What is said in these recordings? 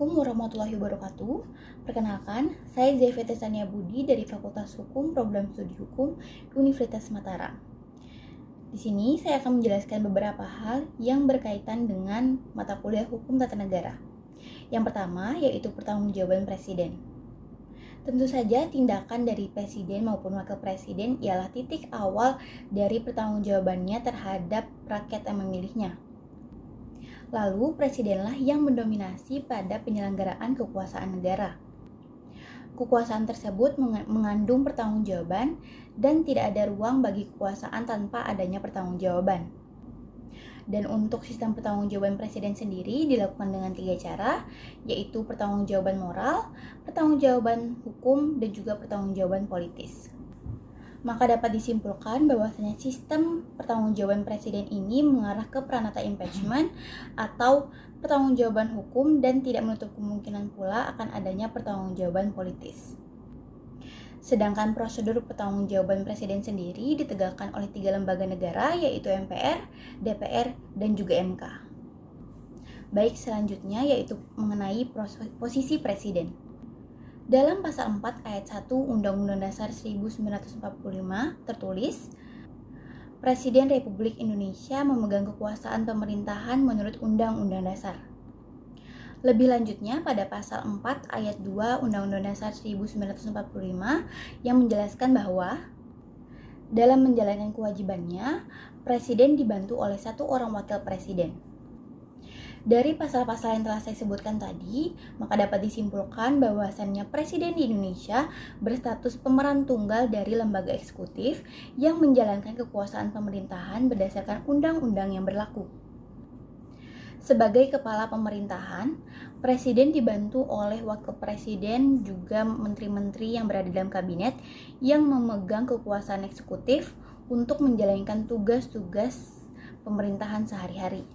Assalamualaikum warahmatullahi wabarakatuh. Perkenalkan, saya Zevia Tesania Budi dari Fakultas Hukum Program Studi Hukum Universitas Mataram. Di sini saya akan menjelaskan beberapa hal yang berkaitan dengan mata kuliah Hukum Tata Negara. Yang pertama yaitu pertanggungjawaban Presiden. Tentu saja tindakan dari Presiden maupun Wakil Presiden ialah titik awal dari pertanggungjawabannya terhadap rakyat yang memilihnya. Lalu, presidenlah yang mendominasi pada penyelenggaraan kekuasaan negara. Kekuasaan tersebut mengandung pertanggungjawaban dan tidak ada ruang bagi kekuasaan tanpa adanya pertanggungjawaban. Dan untuk sistem pertanggungjawaban presiden sendiri dilakukan dengan 3 cara, yaitu pertanggungjawaban moral, pertanggungjawaban hukum, dan juga pertanggungjawaban politis. Maka dapat disimpulkan bahwasanya sistem pertanggungjawaban presiden ini mengarah ke pranata impeachment atau pertanggungjawaban hukum dan tidak menutup kemungkinan pula akan adanya pertanggungjawaban politis. Sedangkan prosedur pertanggungjawaban presiden sendiri ditegakkan oleh 3 lembaga negara yaitu MPR, DPR, dan juga MK. Baik, selanjutnya yaitu mengenai posisi presiden. Dalam pasal 4 ayat 1 Undang-Undang Dasar 1945 tertulis, Presiden Republik Indonesia memegang kekuasaan pemerintahan menurut Undang-Undang Dasar. Lebih lanjutnya pada pasal 4 ayat 2 Undang-Undang Dasar 1945 yang menjelaskan bahwa dalam menjalankan kewajibannya, Presiden dibantu oleh 1 orang wakil presiden. Dari pasal-pasal yang telah saya sebutkan tadi, maka dapat disimpulkan bahwasannya presiden di Indonesia berstatus pemeran tunggal dari lembaga eksekutif yang menjalankan kekuasaan pemerintahan berdasarkan undang-undang yang berlaku. Sebagai kepala pemerintahan, presiden dibantu oleh wakil presiden juga menteri-menteri yang berada dalam kabinet yang memegang kekuasaan eksekutif untuk menjalankan tugas-tugas pemerintahan sehari-hari.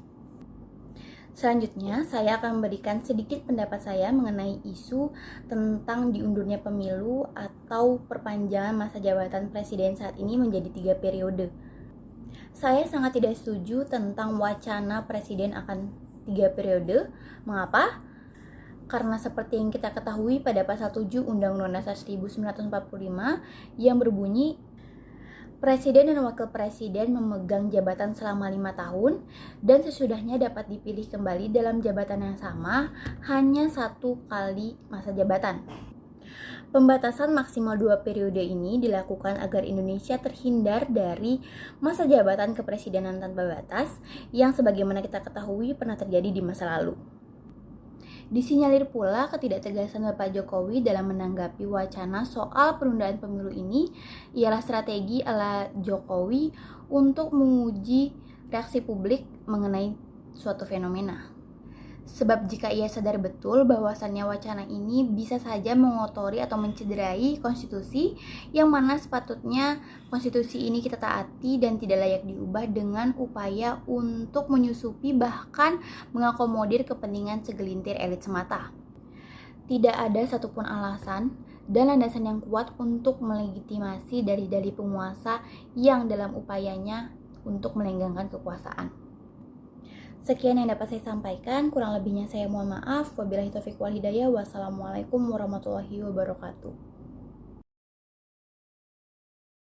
Selanjutnya, saya akan memberikan sedikit pendapat saya mengenai isu tentang diundurnya pemilu atau perpanjangan masa jabatan presiden saat ini menjadi 3 periode. Saya sangat tidak setuju tentang wacana presiden akan 3 periode. Mengapa? Karena seperti yang kita ketahui pada pasal 7 Undang-Undang Dasar 1945 yang berbunyi, Presiden dan Wakil Presiden memegang jabatan selama 5 tahun dan sesudahnya dapat dipilih kembali dalam jabatan yang sama hanya 1 kali masa jabatan. Pembatasan maksimal 2 periode ini dilakukan agar Indonesia terhindar dari masa jabatan kepresidenan tanpa batas yang sebagaimana kita ketahui pernah terjadi di masa lalu. Disinyalir pula ketidaktegasan Bapak Jokowi dalam menanggapi wacana soal penundaan pemilu ini ialah strategi ala Jokowi untuk menguji reaksi publik mengenai suatu fenomena. Sebab jika ia sadar betul bahwasannya wacana ini bisa saja mengotori atau mencederai konstitusi yang mana sepatutnya konstitusi ini kita taati dan tidak layak diubah dengan upaya untuk menyusupi bahkan mengakomodir kepentingan segelintir elit semata. Tidak ada satupun alasan dan landasan yang kuat untuk melegitimasi dalih-dalih penguasa yang dalam upayanya untuk melenggangkan kekuasaan. Sekian yang dapat saya sampaikan, kurang lebihnya saya mohon maaf. Wabillahi taufiq wal hidayah. Wassalamualaikum warahmatullahi wabarakatuh.